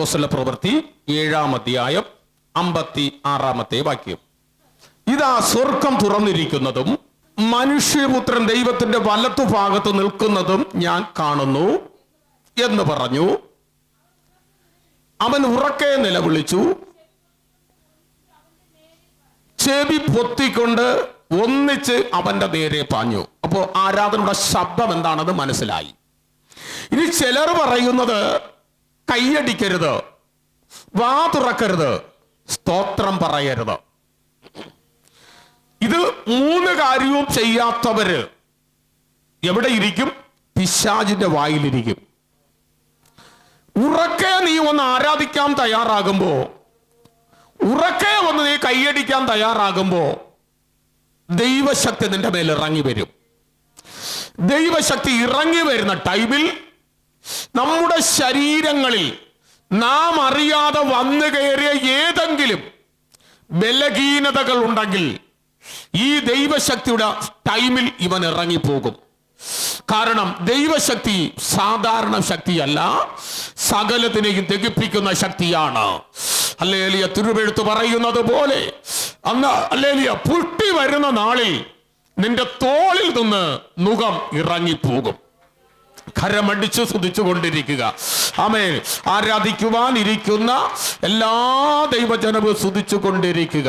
അപ്പോസ്തല പ്രവൃത്തി 7-ാം അധ്യായം 56-ാമത്തെ വാക്യം. ഇതാ സ്വർഗം തുറന്നിരിക്കുന്നതും മനുഷ്യപുത്രൻ ദൈവത്തിന്റെ വലത്തുഭാഗത്ത് നിൽക്കുന്നതും ഞാൻ കാണുന്നു എന്ന് പറഞ്ഞു. അവൻ ഉറക്കെ നിലവിളിച്ചു, ചെവി പൊത്തിക്കൊണ്ട് ഒന്നിച്ച് അവന്റെ നേരെ പാഞ്ഞു. അപ്പോ ആരാധനയുടെ ശബ്ദം എന്താണെന്ന് മനസ്സിലായി. ഇനി ചിലർ പറയുന്നത് കൈയടിക്കരുത്, വാ തുറക്കരുത്, സ്തോത്രം പറയരുത്. ഇത് 3 കാര്യവും ചെയ്യാത്തവര് എവിടെ ഇരിക്കും? പിശാചിന്റെ വായിലിരിക്കും. ഉറക്കെ നീ ഒന്ന് ആരാധിക്കാൻ തയ്യാറാകുമ്പോ, ഉറക്കെ ഒന്ന് നീ കൈയടിക്കാൻ തയ്യാറാകുമ്പോ ദൈവശക്തി നിന്റെ മേൽ ഇറങ്ങി വരും. ദൈവശക്തി ഇറങ്ങി വരുന്ന ടൈമിൽ നമ്മുടെ ശരീരങ്ങളിൽ നാം അറിയാതെ വന്നു കയറിയ ഏതെങ്കിലും ബലഹീനതകൾ ഉണ്ടെങ്കിൽ ഈ ദൈവശക്തിയുടെ ടൈമിൽ ഇവൻ ഇറങ്ങിപ്പോകും. കാരണം ദൈവശക്തി സാധാരണ ശക്തിയല്ല, സകലത്തിനെയും ദഹിപ്പിക്കുന്ന ശക്തിയാണ്. ഹല്ലേലൂയ. തിരുവെഴുത്ത് പറയുന്നത് പോലെ അന്ന് ഹല്ലേലൂയ പുട്ടി വരുന്ന നാളിൽ നിന്റെ തോളിൽ നിന്ന് നുകം ഇറങ്ങിപ്പോകും. കരമടിച്ച് സ്തുതിച്ചുകൊണ്ടിരിക്കുക. ആമേൻ. ആരാധിക്കുവാൻ ഇരിക്കുന്ന എല്ലാ ദൈവജനവും സ്തുതിച്ചുകൊണ്ടിരിക്കുക.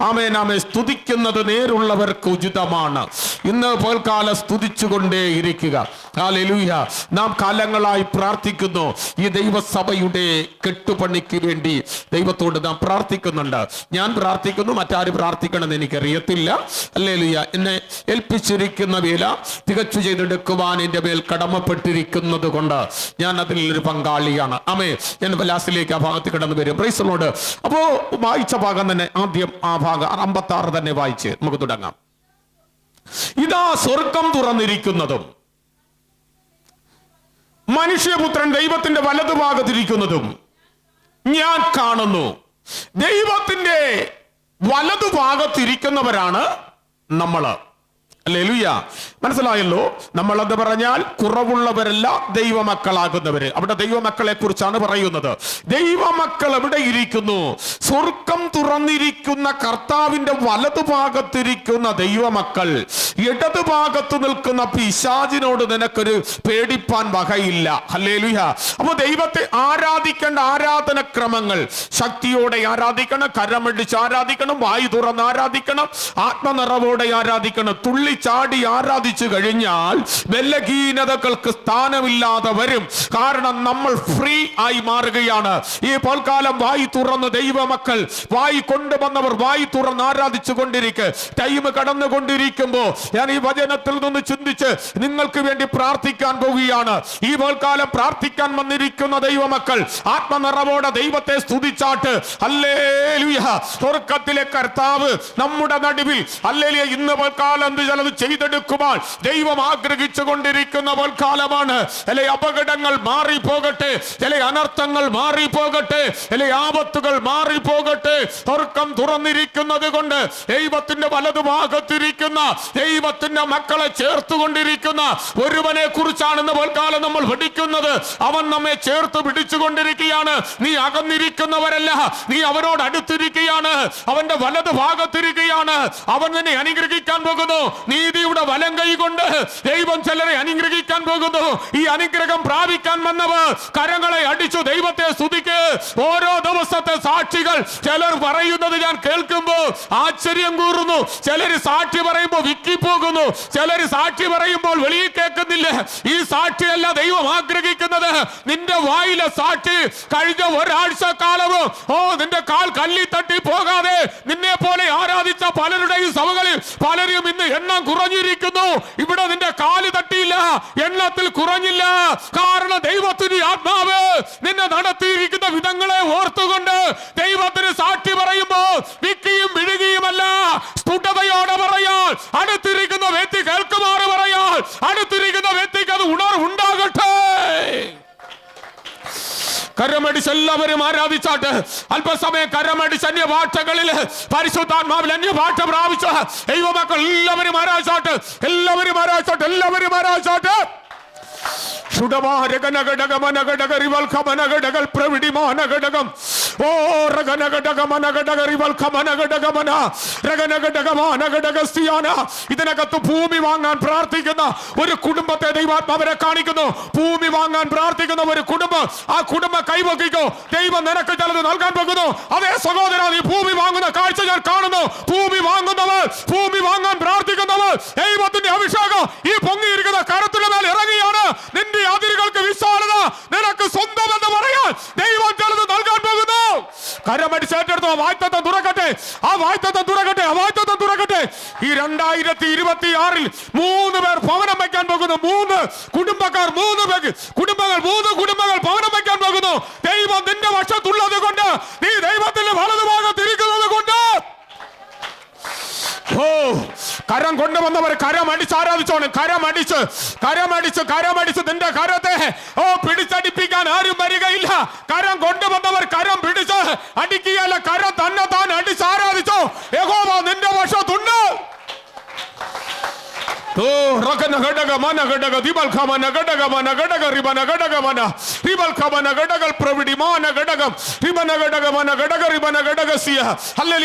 ആമേൻ, ആമേൻ. സ്തുതിക്കുന്നത് നേരുള്ളവർക്ക് ഉചിതമാണ്. ഇന്ന് പോൽക്കാലം സ്തുതിച്ചുകൊണ്ടേ ഇരിക്കുക. ഹല്ലേലൂയ. നാം കാലങ്ങളായി പ്രാർത്ഥിക്കുന്നു. ഈ ദൈവസഭയുടെ കെട്ടുപണിക്ക് വേണ്ടി ദൈവത്തോട് നാം പ്രാർത്ഥിക്കുന്നുണ്ട്. ഞാൻ പ്രാർത്ഥിക്കുന്നു, മറ്റാരും പ്രാർത്ഥിക്കണമെന്ന് എനിക്കറിയത്തില്ല. ഹല്ലേലൂയ. എന്നെ ഏൽപ്പിച്ചിരിക്കുന്ന വേല തികച്ചു ചെയ്തെടുക്കുവാൻ എൻ്റെ മേൽ കടമപ്പെട്ടിരിക്കുന്നത് കൊണ്ട് ഞാൻ അതിൽ ഒരു പങ്കാളിയാണ്. ആമേൻ. ഞാൻ ബലാസിലേക്ക് ആ ഭാഗത്ത് കടന്നു വരും. Price the Lord. അപ്പോ വായിച്ച ഭാഗം തന്നെ ആദ്യം ആ ഭാഗം 56 തന്നെ വായിച്ച് നമുക്ക് തുടങ്ങാം. ഇതാ സ്വർഗം തുറന്നിരിക്കുന്നതും മനുഷ്യപുത്രൻ ദൈവത്തിന്റെ വലതുഭാഗത്തിരിക്കുന്നതും ഞാൻ കാണുന്നു. ദൈവത്തിന്റെ വലതുഭാഗത്തിരിക്കുന്നവരാണ് നമ്മള്. ഹല്ലേലൂയ. മനസ്സിലായല്ലോ? നമ്മൾ എന്ന് പറഞ്ഞാൽ കുറവുള്ളവരല്ല, ദൈവമക്കളാകുന്നവര്. അവിടെ ദൈവമക്കളെ കുറിച്ചാണ് പറയുന്നത്. ദൈവമക്കൾ എവിടെ ഇരിക്കുന്നു? സ്വർഗം തുറന്നിരിക്കുന്ന കർത്താവിന്റെ വലതുഭാഗത്തിരിക്കുന്ന ദൈവമക്കൾ. ഇടതുഭാഗത്ത് നിൽക്കുന്ന പിശാചിനോട് നിനക്കൊരു പേടിപ്പാൻ വകയില്ല. ഹല്ലേലൂയ. അപ്പൊ ദൈവത്തെ ആരാധിക്കേണ്ട ആരാധനക്രമങ്ങൾ: ശക്തിയോടെ ആരാധിക്കണം, കരമടിച്ച് ആരാധിക്കണം, വായു തുറന്ന് ആരാധിക്കണം, ആത്മനിറവോടെ ആരാധിക്കണം. തുള്ളി ചാടി ആരാധിച്ചു കഴിഞ്ഞാൽ ബലഹീനതകൾക്ക് സ്ഥാനമില്ലാതെ വരും. കാരണം നമ്മൾ ഫ്രീ ആയി മാറുകയാണ്. ഈ പോൽക്കാലം വായി തുറന്ന് ദൈവമക്കൾ, വായി കൊണ്ടുവന്നവർ വായി തുറന്ന് ആരാധിച്ചു കൊണ്ടിരിക്കുക. ടൈം കടന്നുകൊണ്ടിരിക്കുമ്പോ ഞാൻ ഈ വചനത്തിൽ നിന്ന് ചിന്തിച്ച് നിങ്ങൾക്ക് വേണ്ടി പ്രാർത്ഥിക്കാൻ പോവുകയാണ്. ഈ പോൽക്കാലം പ്രാർത്ഥിക്കാൻ വന്നിരിക്കുന്ന ദൈവമക്കൾ ആത്മനിറവോടെ ദൈവത്തെ സ്തുതിച്ചാട്ട് ഹല്ലേലൂയ. സ്വർഗ്ഗത്തിലെ കർത്താവ് നമ്മുടെ നടുവിൽ ഹല്ലേലൂയ. ഇന്ന് പോൽക്കാലം ചിലത് ചെയ്തെടുക്കുവാൻ ദൈവം ആഗ്രഹിച്ചു കൊണ്ടിരിക്കുന്ന പോൽക്കാലമാണ്. ചില അപകടങ്ങൾ മാറിപ്പോകട്ടെ, ചില അനർത്ഥങ്ങൾ മാറിപ്പോകട്ടെ, ചില ആപത്തുകൾ മാറിപ്പോകട്ടെ. സ്വർഗ്ഗം തുറന്നിരിക്കുന്നത് കൊണ്ട് ദൈവത്തിന്റെ വലതുഭാഗത്തിരിക്കുന്ന ദൈവത്തിന്റെ മക്കളെ ചേർത്തുകൊണ്ടിരിക്കുന്ന ഒരുവനെ കുറിച്ചാണെന്ന് പോൽക്കാലം നമ്മൾ പഠിക്കുന്നത്. അവൻ നമ്മെ ചേർത്ത് പിടിച്ചുകൊണ്ടിരിക്കുകയാണ്. നീ അകന്നിരിക്കുന്നവരല്ല, നീ അവനോട് അടുത്തിരിക്കുകയാണ്, അവന്റെ വലതുഭാഗത്തിരിക്കുകയാണ്. അവൻ നിന്നെ അനുഗ്രഹിക്കാൻ പോകുന്നു. നീതിയുടെ വലം കൈ കൊണ്ട് ദൈവം ചിലരെ അനുഗ്രഹിക്കാൻ പോകുന്നു. ഈ അനുഗ്രഹം പ്രാപിക്കാൻ വന്നവർ കരങ്ങളെ അടിച്ചു ദൈവത്തെ സ്തുതിക്ക്. ഓരോ ദിവസത്തെ സാക്ഷികൾ ചിലർ പറയുന്നത് ഞാൻ കേൾക്കുമ്പോൾ ആശ്ചര്യം കൂറുന്നു. ചിലർ സാക്ഷി പറയുമ്പോൾ വിക്കിപ്പോകുന്നു, ചിലർ സാക്ഷി പറയുമ്പോൾ വെളിയിൽ കേൾക്കുന്നില്ല. ഈ സാക്ഷിയല്ല ദൈവം ആഗ്രഹിക്കുന്നത്. നിന്റെ വായിലെ സാക്ഷി കഴിഞ്ഞ ഒരാഴ്ച കാലവും നിന്റെ കാൽ കല്ലി തട്ടി പോകാതെ നിന്നെ പോലെ ആരാധിച്ച പലരുടെയും സഭകളിൽ പലരും ഇന്ന് എണ്ണം കുറഞ്ഞിരിക്കുന്നു. ഇവിടെ നിന്റെ കാല് തട്ടിയില്ല, എണ്ണത്തിൽ കുറഞ്ഞില്ല. കാരണം ദൈവത്തിന് ആത്മാവ് നിന്നെ നടത്തിയിരിക്കുന്ന വിധങ്ങളെ ഓർത്തുകൊണ്ട് ദൈവത്തിന് സാക്ഷി പറയുമ്പോ വിക്കിയും വിഴുകിയുമല്ല, സ്ഫുടതയോടെ പറയാൻ, അടുത്തിരിക്കുന്ന വ്യക്തി കേൾക്കുമാറ് പറയാൻ, അടുത്തിരിക്കുന്ന വ്യക്തിക്ക് അത് ഉണർവുണ്ടാകട്ടെ. കരമടിച്ച് എല്ലാവരും ആരാധിച്ചാട്ട് അല്പസമയം കരമടിച്ച് അന്യഭാഷകളിൽ പരിശുദ്ധാത്മാവിൽ അന്യഭാഷ പ്രാപിച്ച ദൈവമക്കൾ എല്ലാവരും ആരാധിച്ചാട്ട്, എല്ലാവരും ആരാധിച്ചാട്ട്, എല്ലാവരും ആരാധിച്ചാട്ട്. ഇതിനകത്ത് ഭൂമി വാങ്ങാൻ പ്രാർത്ഥിക്കുന്ന ഒരു കുടുംബത്തെ ദൈവാത്മാവരെ കാണിക്കുന്നു. ഭൂമി വാങ്ങാൻ പ്രാർത്ഥിക്കുന്ന ഒരു കുടുംബം, ആ കുടുംബം കൈവക്കിക്കോ. ദൈവം നിനക്ക് ചിലത് നൽകാൻ പോകുന്നു. അതേ സഹോദര, നീ ഭൂമി വാങ്ങുന്ന കാഴ്ച ഞാൻ കാണുന്നു. ഭൂമി വാങ്ങുന്നവർ, ഭൂമി വാങ്ങാൻ പ്രാർത്ഥിക്കുന്നവർ, ദൈവത്തിന്റെ അഭിഷേകം ഈ പൊങ്ങിയിരിക്കുന്ന കരത്തിന്റെ മേൽ ഇറങ്ങിയാണ്. നിന്റെ അതിരുകൾക്ക് വിശാലത, നിനക്ക് സ്വന്തം എന്ന് പറയാൻ ദൈവം ചിലത് നൽകാൻ പോകുന്നു. കരമടിച്ചേറ്റെടുത്തോ, വായ്ത്തത്വം തുറക്കട്ടെ, ആ വായ്ത്തത്വം തുറക്കട്ടെ, ആ വായ്ത്തത്വം തുറക്കട്ടെ. ഈ 2026 3 പേർ ഭവനം വയ്ക്കാൻ പോകുന്നു. 3 കുടുംബക്കാർ, 3 കുടുംബങ്ങൾ ഭവനം വയ്ക്കാൻ പോകുന്നു. ദൈവം നിന്റെ വശത്തുള്ളത് കൊണ്ട്, നീ ദൈവത്തിന്റെ വലതുഭാഗത്തിരിക്കുന്നത് കൊണ്ട്. ഓ, കരം കൊണ്ടുവന്നവർ കരമടിച്ച് ആരാധിച്ചോണം. കരമടിച്ച് നിന്റെ കരത്തെ പിടിച്ചടിപ്പിക്കാൻ ആരും വരികയില്ല. കരം കൊണ്ടുവന്നവർ കരം പിടിച്ച് അടിക്കുകയല്ല, കരം തന്നെ താൻ അടിച്ച് ആരാധിച്ചോ. യഹോവ നിന്റെ വശത്തുണ്ട്.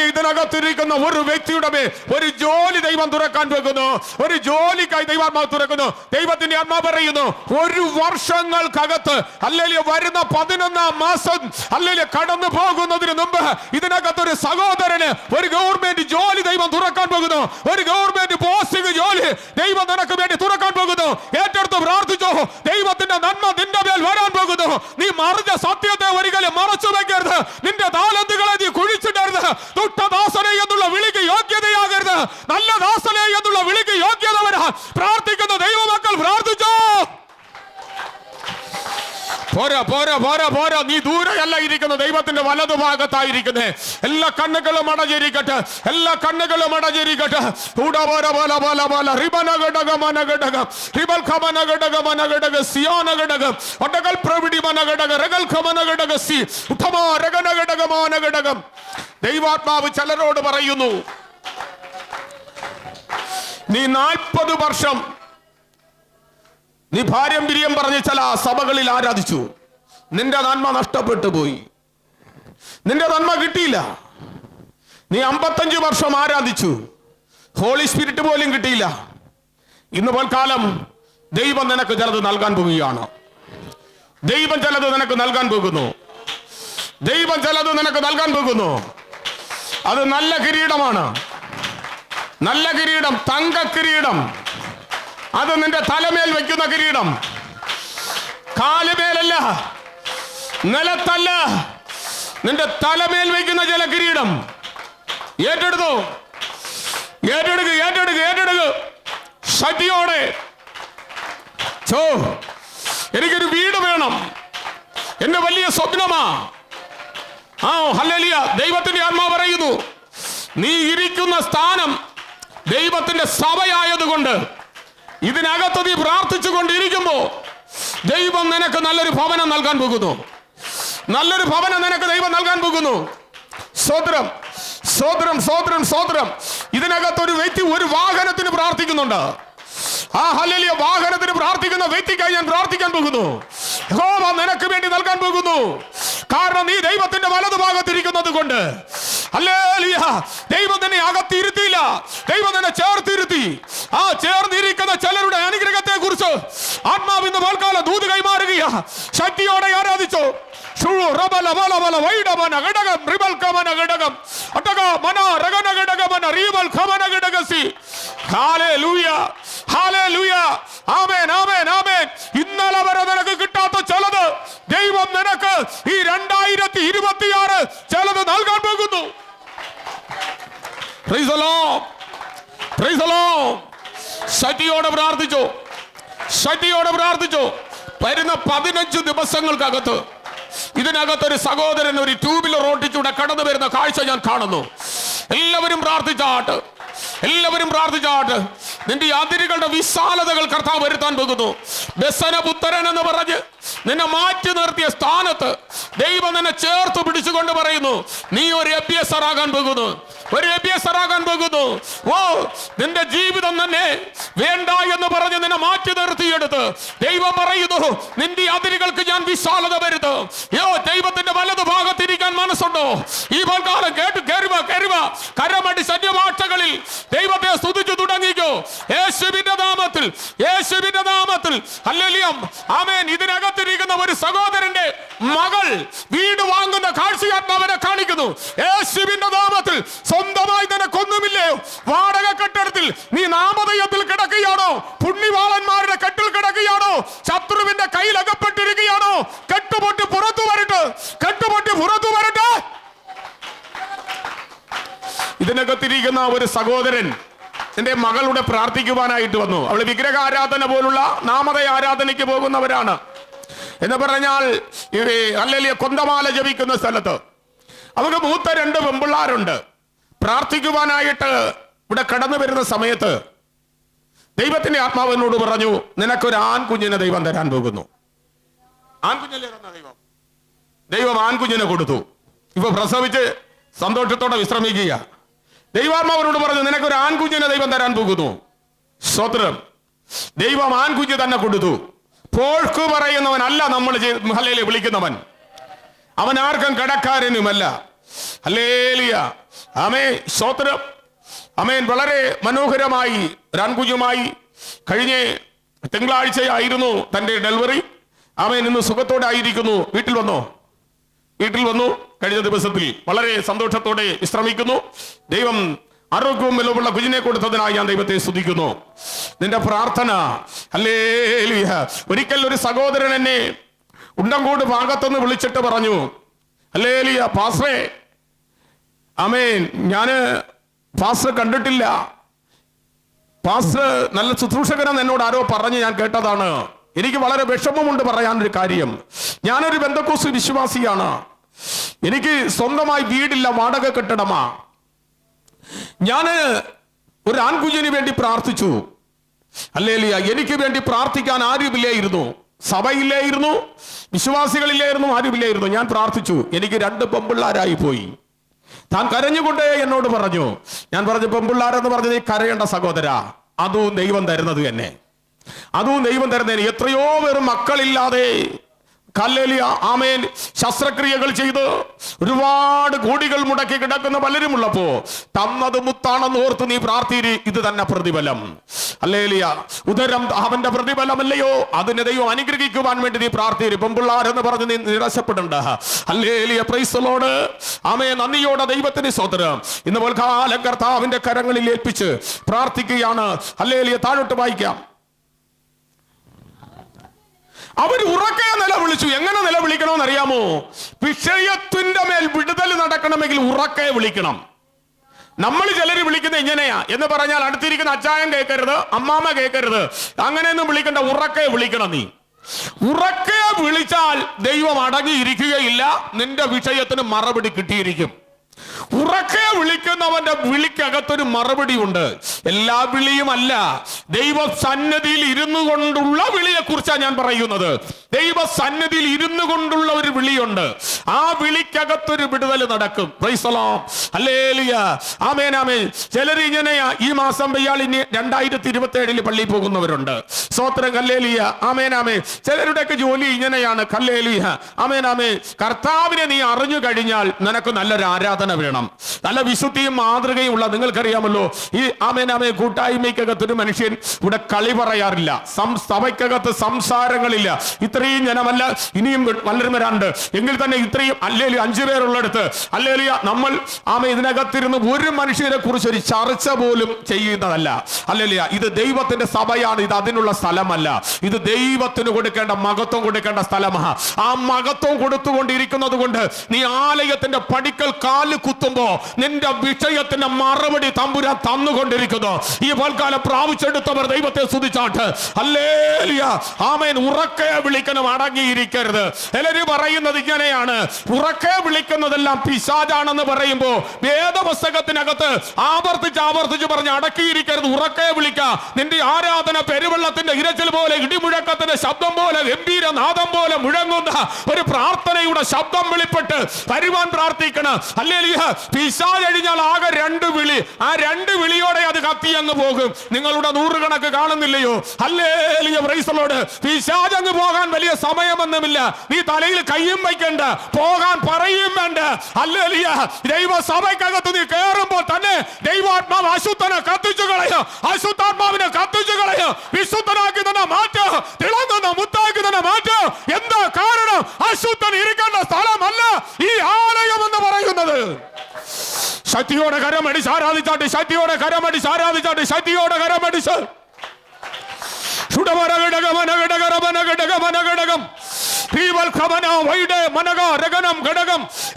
ഇതിനകത്തിരിക്കുന്ന ഒരു വ്യക്തിയുടെ ഒരു ജോലി ദൈവം തുറക്കാൻ പോകുന്നു. ഒരു ജോലിക്കായി ദൈവാത്മാവ് തുറക്കുന്നു. ദൈവത്തിന്റെ ആത്മാവ് പറയുന്നു, 1 വർഷങ്ങൾക്കകത്ത് അല്ലെങ്കിൽ വരുന്ന 11-ാം മാസം അല്ലെങ്കിൽ കടന്നു പോകുന്നതിന് മുമ്പ് ഇതിനകത്തൊരു സഹോദരന് ഒരു ഗവൺമെന്റ് ജോലി ദൈവം തുറക്കാൻ പോകുന്നു. ഒരു ഗവൺമെന്റ് പോസ്റ്റിംഗ് ജോലി ദൈവം നിനക്ക് വേണ്ടി തുറക്കാൻ പോകുന്നു. ഏറ്റെടുത്ത് പ്രാർത്ഥിച്ചോ. ദൈവത്തിന്റെ നന്മ നിന്റെ മേൽ വരാൻ പോകുന്നു. നീ മറിച്ച സത്യത്തെ ഒരിക്കലും മറച്ചു വെക്കരുത്. നിന്റെ താലന്തുകളെ നീ കുഴിച്ചിടരുത്. ദുഷ്ടദാസനെ എന്നുള്ള വിളിക്ക് യോഗ്യതയാകരുത്. നല്ല ദാസനെ എന്നുള്ള വിളിക്ക് യോഗ്യത വരാൻ പ്രാർത്ഥിക്കുന്ന ദൈവമക്കൾ പ്രാർത്ഥിച്ചോ. പോരാ. നീ ദൂരെയല്ല ഇരിക്കുന്നത്, ദൈവത്തിന്റെ വലതുഭാഗത്തായിരിക്കുന്നേ. എല്ലാ കണ്ണുകളും അടഞ്ഞിരിക്കട്ടെ. ദൈവാത്മാവ് ചിലരോട് പറയുന്നു, നീ 40 വർഷം നീ പാരമ്പര്യം പറഞ്ഞ് ചില സഭകളിൽ ആരാധിച്ചു. നിന്റെ നന്മ നഷ്ടപ്പെട്ടു പോയി. നിന്റെ നന്മ കിട്ടിയില്ല. നീ 55 വർഷം ആരാധിച്ചു. ഹോളി സ്പിരിറ്റ് പോലും കിട്ടിയില്ല. ഇന്ന് പോൽക്കാലം ദൈവം നിനക്ക് ചിലത് നൽകാൻ പോവുകയാണ്. ദൈവം ചിലത് നിനക്ക് നൽകാൻ പോകുന്നു. അത് നല്ല കിരീടമാണ്. നല്ല കിരീടം, തങ്ക കിരീടം. അത് നിന്റെ തലമേൽ വെക്കുന്ന കിരീടം. കാലുമേലല്ല, നിലത്തല്ല, നിന്റെ തലമേൽ വെക്കുന്ന ചില കിരീടം. ഏറ്റെടുത്തു. ശക്തിയോടെ. എനിക്കൊരു വീട് വേണം, എന്റെ വലിയ സ്വപ്നമാ. ഹല്ലേലൂയ. ദൈവത്തിന്റെ ആത്മാവ് പറയുന്നു, നീ ഇരിക്കുന്ന സ്ഥാനം ദൈവത്തിന്റെ സഭയായതുകൊണ്ട് ഇതിനകത്ത് നീ പ്രാർത്ഥിച്ചു കൊണ്ടിരിക്കുമ്പോ ദൈവം നിനക്ക് നല്ലൊരു ഭവനം നൽകാൻ പോകുന്നു. ദൈവം നൽകാൻ പോകുന്നു. സ്വോത്രം. ഇതിനകത്തൊരു വ്യക്തി ഒരു വാഹനത്തിന് പ്രാർത്ഥിക്കുന്നുണ്ട്. ഹല്ലേലൂയ. വാഹനത്തിന് പ്രാർത്ഥിക്കുന്ന വ്യക്തിക്കായി ഞാൻ പ്രാർത്ഥിക്കാൻ പോകുന്നു. യഹോവ നിനക്ക് വേണ്ടി നൽകാൻ പോകുന്നു. കാരണം നീ ദൈവത്തിന്റെ വലതുഭാഗത്തിരിക്കുന്നത് കൊണ്ട്. ഹല്ലേലൂയ. ദൈവം തന്നെ അകത്തിരുത്തിയില്ല, ദൈവം തന്നെ ചേർത്തിരുത്തി. ആ ചേർന്നിരിക്കുന്ന ചിലരുടെ അനുഗ്രഹത്തെ കുറിച്ച് ആത്മാവ് ഇന്ന് പോൽക്കാല ദൂത് കൈമാറുകയാ. ശക്തിയോടെ ആരാധിച്ചോ. ഇന്നലെ വരെ നിനക്ക് കിട്ടാത്ത ചിലത് ദൈവം നിനക്ക് ഈ 2026 ചിലത് നൽകാൻ പോകുന്നു. ശക്തിയോടെ പ്രാർത്ഥിച്ചോ. വരുന്ന 15 ദിവസങ്ങൾക്കകത്ത് ഇതിനകത്തൊരു സഹോദരൻ ഒരു 2 വീലർ ഓട്ടിച്ചൂടെ കടന്നു വരുന്ന കാഴ്ച ഞാൻ കാണുന്നു. എല്ലാവരും പ്രാർത്ഥിച്ചാട്ട്. നിന്റെ അതിരുകളുടെ വിശാലതകൾ കർത്താവ് വരുത്താൻ പോകുന്നു. ബസനപുത്രൻ എന്ന് പറഞ്ഞ് നിന്നെ മാറ്റി നിർത്തിയ സ്ഥാനത്ത് ദൈവം നിന്നെ ചേർത്ത് പിടിച്ചുകൊണ്ട് പറയുന്നു, നീ ഒരു എബിയസർ ആകാൻ പോകുന്നു. ഒരു എബിയസറാകാൻ പോകുന്നു. ഓ, നിന്റെ ജീവിതം തന്നെ വേണ്ട എന്ന് പറഞ്ഞ് നിന്നെ മാറ്റി നിർത്തിയെടുത്ത് ദൈവം പറയുന്നു, നിന്റെ അതിരുകൾക്ക് ഞാൻ വിശാലത വരുത്. ദൈവത്തിന്റെ വലതു ഭാഗത്തിരിക്കാൻ മനസ്സുണ്ടോ? ഈ കാലം കേട്ട് കയറുക കരമടി സന്യഭാഷകളിൽ ദൈവത്തെ സ്തുതിച്ചു തുടങ്ങിക്കോ. യേശുവിന്റെ നാമത്തിൽ, യേശുവിന്റെ നാമത്തിൽ. ഹല്ലേലൂയ, ആമേൻ. ഇതിനകത്തിരിക്കുന്ന ഒരു സഹോദരന്റെ മകൾ വീട് വാങ്ങുന്ന കാഴ്ചയാത്മാവിനെ കാണിക്കുന്നു. യേശുവിന്റെ നാമത്തിൽ. സ്വന്തമായി നിനക്കൊന്നുമില്ലേ? വാടക കെട്ടിടത്തിൽ നീ നാമധേയത്തിൽ കിടക്കുകയാണോ? പുണ്യവാളന്മാരുടെ കെട്ടിൽ കിടക്കുകയാണോ? ശത്രുവിന്റെ കയ്യിൽ അകപ്പെട്ടിരിക്കുകയാണോ? കെട്ടുപൊട്ടി പുറത്തു വരട്ടെ, കെട്ടുപൊട്ടി പുറത്തു വരട്ടെ. ഇതിനകത്തിരിക്കുന്ന ഒരു സഹോദരൻ എന്റെ മകളുടെ പ്രാർത്ഥിക്കുവാനായിട്ട് വന്നു. അവള് വിഗ്രഹ ആരാധന പോലുള്ള നാമധേയ ആരാധനയ്ക്ക് പോകുന്നവരാണ്. എന്ന് പറഞ്ഞാൽ ഹല്ലേലൂയ കൊന്തമാല ജപിക്കുന്ന സ്ഥലത്ത് അവർക്ക് മൂത്ത 2 പെമ്പിള്ളാരുണ്ട്. പ്രാർത്ഥിക്കുവാനായിട്ട് ഇവിടെ കടന്നു വരുന്ന സമയത്ത് ദൈവത്തിന്റെ ആത്മാവിനോട് പറഞ്ഞു, നിനക്കൊരു ആൺകുഞ്ഞിനെ ദൈവം തരാൻ പോകുന്നു. ആൺകുഞ്ഞല്ലേ തന്ന ദൈവം ആൺകുഞ്ഞിനെ കൊടുത്തു. ഇപ്പൊ പ്രസവിച്ച് സന്തോഷത്തോടെ വിശ്രമിക്കുക. ദൈവാത്മാവിനോട് പറഞ്ഞു, നിനക്കൊരു ആൺകുഞ്ഞിനെ ദൈവം തരാൻ പോകുന്നു. സ്തോത്രം. ദൈവം ആൺകുഞ്ഞ് തന്നെ കൊടുത്തു. പോൾക്ക് പറയുന്നവനല്ല നമ്മൾ ഹല്ലേലൂയ വിളിക്കുന്നവൻ. അവൻ ആർക്കും കടക്കാരനുമല്ല. ഹല്ലേലൂയ, ആമേൻ. സ്തോത്രം, ആമേൻ. വളരെ മനോഹരമായി ആൺകുഞ്ഞുമായി കഴിഞ്ഞ തിങ്കളാഴ്ചയായിരുന്നു തന്റെ ഡെലിവറി. ആമേൻ. ഇന്ന് സുഖത്തോടെ ആയിരിക്കുന്നു. വീട്ടിൽ വന്നു കഴിഞ്ഞ ദിവസത്തിൽ വളരെ സന്തോഷത്തോടെ വിശ്രമിക്കുന്നു. ദൈവം ആരോഗ്യവും ബലവുമുള്ള കുഞ്ഞിനെ കൊടുത്തതിനായി ഞാൻ ദൈവത്തെ സ്തുതിക്കുന്നു. നിന്റെ പ്രാർത്ഥന, ഹല്ലേലൂയ. ഒരിക്കൽ ഒരു സഹോദരൻ എന്നെ ഉണ്ടങ്കോട് ഭാഗത്തുനിന്ന് വിളിച്ചിട്ട് പറഞ്ഞു, ഹല്ലേലൂയ പാസ്റ്ററേ, ആമേൻ, ഞാന് പാസ്റ്റർ കണ്ടിട്ടില്ല. പാസ്റ്റർ നല്ല ശുശ്രൂഷകനെന്ന് എന്നോട് ആരോ പറഞ്ഞ് ഞാൻ കേട്ടതാണ്. എനിക്ക് വളരെ വിഷമമുണ്ട് പറയാനൊരു കാര്യം. ഞാനൊരു പെന്തക്കോസ്ത് വിശ്വാസിയാണ്. എനിക്ക് സ്വന്തമായി വീടില്ല, വാടക കെട്ടിടമാ. ഞാന് ഒരു ആൺകുഞ്ഞിന് വേണ്ടി പ്രാർത്ഥിച്ചു. ഹല്ലേലൂയ. എനിക്ക് വേണ്ടി പ്രാർത്ഥിക്കാൻ ആരുമില്ലായിരുന്നു. സഭയില്ലായിരുന്നു, വിശ്വാസികളില്ലായിരുന്നു, ആരുമില്ലായിരുന്നു. ഞാൻ പ്രാർത്ഥിച്ചു. എനിക്ക് 2 പെമ്പിള്ളാരായി പോയി. താൻ കരഞ്ഞുകൊണ്ടേ എന്നോട് പറഞ്ഞു. ഞാൻ പറഞ്ഞു, പെമ്പിള്ളാരെന്ന് പറഞ്ഞത് ഈ കരയേണ്ട സഹോദര, അതും ദൈവം തരുന്നത് തന്നെ. അതും ദൈവം തരുന്നതിന് എത്രയോ പേർ മക്കളില്ലാതെ ഹല്ലേലൂയ, ആമേൻ, ശസ്ത്രക്രിയകൾ ചെയ്ത് ഒരുപാട് കോടികൾ മുടക്കി കിടക്കുന്ന പലരും ഉള്ളപ്പോ തന്നത് മുത്താണെന്ന് ഓർത്ത് നീ പ്രാർത്ഥിരി, ഇത് തന്നെ പ്രതിഫലം. ഹല്ലേലൂയ. ഉദരം അവന്റെ പ്രതിഫലമല്ലയോ? അതിനെ ദൈവം അനുഗ്രഹിക്കുവാൻ വേണ്ടി നീ പ്രാർത്ഥിരി. പെമ്പിള്ളാരെന്ന് പറഞ്ഞ് നീ നിരാശപ്പെടണ്ട. Hallelujah, praise the Lord. ആമേൻ. നന്ദിയോടെ ദൈവത്തിന് സ്തോത്രം. ഇന്ന് പോൽക്കാലം കർത്താവിന്റെ കരങ്ങളിൽ ഏൽപ്പിച്ച് പ്രാർത്ഥിക്കുകയാണ്. ഹല്ലേലൂയ. താഴോട്ട് വായിക്കാം. അവർ ഉറക്കെ നിലവിളിച്ചു. എങ്ങനെ നിലവിളിക്കണമെന്ന് അറിയാമോ? വിഷയത്തിന്റെ മേൽ വിടുതൽ നടക്കണമെങ്കിൽ ഉറക്കെ വിളിക്കണം. നമ്മൾ ചിലർ വിളിക്കുന്നത് ഇങ്ങനെയാ എന്ന് പറഞ്ഞാൽ അടുത്തിരിക്കുന്ന അച്ചായൻ കേൾക്കരുത്, അമ്മാമ്മ കേൾക്കരുത്, അങ്ങനെയൊന്നും വിളിക്കണ്ട. ഉറക്കെ വിളിക്കണം. നീ ഉറക്കെ വിളിച്ചാൽ ദൈവം അടങ്ങിയിരിക്കുകയില്ല. നിന്റെ വിഷയത്തിന് മറുപടി കിട്ടിയിരിക്കും. ഉറക്കെ വിളിക്കുന്നവന്റെ വിളിക്കകത്തൊരു മറുപടി ഉണ്ട്. എല്ലാ വിളിയും അല്ല, ദൈവ സന്നിധിയിൽ ഇരുന്നു കൊണ്ടുള്ള വിളിയെ കുറിച്ചാണ് ഞാൻ പറയുന്നത്. ദൈവ സന്നിധിയിൽ ഇരുന്നു കൊണ്ടുള്ള ഒരു വിളിയുണ്ട്. ആ വിളിക്കകത്തൊരു വിടുതൽ നടക്കും. Price the Lord. ഹല്ലേലൂയ, ആമേൻ, ആമേൻ. ചിലർ ഇങ്ങനെയാ, ഈ മാസം പെയ്യാൾ ഇനി 2027 പള്ളിയിൽ പോകുന്നവരുണ്ട്. സ്തോത്രം. ഹല്ലേലൂയ, ആമേൻ, ആമേൻ. ചിലരുടെയൊക്കെ ജോലി ഇങ്ങനെയാണ്. ഹല്ലേലൂയ, ആമേൻ, ആമേൻ. കർത്താവിനെ നീ അറിഞ്ഞു കഴിഞ്ഞാൽ നിനക്ക് നല്ലൊരു ആരാധന വേണം. നല്ല വിശുദ്ധിയും മാതൃകയും ഉള്ള, നിങ്ങൾക്കറിയാമല്ലോ, ഈ ആമേൻ, ആമേൻ, കൂട്ടായ്മയ്ക്കകത്തൊരു മനുഷ്യൻ ഇവിടെ കളി പറയാറില്ല. സഭയ്ക്കകത്ത് സംസാരങ്ങളില്ല. ഇത്രയും ജനമല്ല, ഇനിയും പലരും വരാണ്ട് എങ്കിൽ തന്നെ ഇത്രയും അല്ലേലും 5 പേരുള്ളിടത്ത് അല്ലേലിയ നമ്മൾ ഇതിനകത്തിരുന്ന് ഒരു മനുഷ്യനെ കുറിച്ച് ഒരു ചർച്ച പോലും ചെയ്യുന്നതല്ല. അല്ലേലിയ, ഇത് ദൈവത്തിന്റെ സഭയാണ്. ഇത് അതിനുള്ള സ്ഥലമല്ല. ഇത് ദൈവത്തിന് കൊടുക്കേണ്ട മഹത്വം കൊടുക്കേണ്ട സ്ഥലമാണ്. ആ മഹത്വം കൊടുത്തുകൊണ്ടിരിക്കുന്നത് കൊണ്ട് നീ ആലയത്തിന്റെ പടിക്കൽ കാല് കുത്തുമ്പോ നിന്റെ വിഷയത്തിന്റെ മറുപടി തമ്പുരാൻ തന്നുകൊണ്ടിരിക്കുന്നു. പറയുന്നു. ഈ പൽക്കാലം പ്രാപിച്ചെടുത്തവർ ദൈവത്തെ സ്തുതിച്ചാട്ട് ഹല്ലേലൂയ ആമേൻ. ഉറക്കെ വിളിക്കണം, അടങ്ങിയിരിക്കരുത്. എല്ലാവരും പറയുന്നത് ഇങ്ങനെയാണ്, ഉറക്കെ വിളിക്കുന്നതെല്ലാം പിശാചാണെന്ന് പറയുമ്പോ വേദപുസ്തകത്തിനകത്ത് ആവർത്തിച്ച് പറഞ്ഞ് അടക്കിയിരിക്കരുത്, ഉറക്കെ വിളിക്ക. നിന്റെ ആരാധന പെരുവെള്ളത്തിന്റെ ഇരച്ചിൽ പോലെ, ഇടിമുഴക്കത്തിന്റെ ശബ്ദം പോലെ, ഗംഭീരനാദം പോലെ മുഴങ്ങുന്ന ഒരു പ്രാർത്ഥനയുടെ ശബ്ദം വെളിപ്പെട്ട് വരുവാൻ പ്രാർത്ഥിക്കണം. ഹല്ലേലൂയ. പിശാച് കഴിഞ്ഞാൽ ആകെ 2 വിളി, ആ 2 വിളിയോടെ അത് കത്തി അങ്ങ് പോകും. നിങ്ങളുടെ 100 കണക്ക് കാണുന്നില്ലയോ? Hallelujah, praise the Lord. പിശാച് അങ്ങ് പോകാൻ വലിയ സമയമൊന്നുമില്ല. നീ തലയിൽ കയ്യും വയ്ക്കണ്ട, പോകാൻ പറയും വേണ്ട. ഹല്ലേലൂയ. ദൈവസഭയ്ക്കകത്ത് നീ കയറുമ്പോൾ തന്നെ ദൈവാത്മാവ് അശുദ്ധനെ കത്തിച്ചു കളയോ, അശുദ്ധാത്മാവിനെ കത്തിച്ചു കളയോ, വിശുദ്ധനാക്കി തന്നെ മാറ്റോ, തിളങ്ങുന്ന മുത്താക്കി തന്നെ മാറ്റോ. എന്താ കാരണം? അശുദ്ധൻ ഇരിക്കേണ്ട സ്ഥലമല്ല ഈ ആലയം എന്ന് പറയുന്നത്. ശക്തിയോടെ കരമടിച്ച് ആരാധിച്ചാട്ട്, ശക്തിയോടെ കരമടിച്ച് ആരാധിച്ചാട്ട്, ശക്തിയോടെ കരമടിച്ച്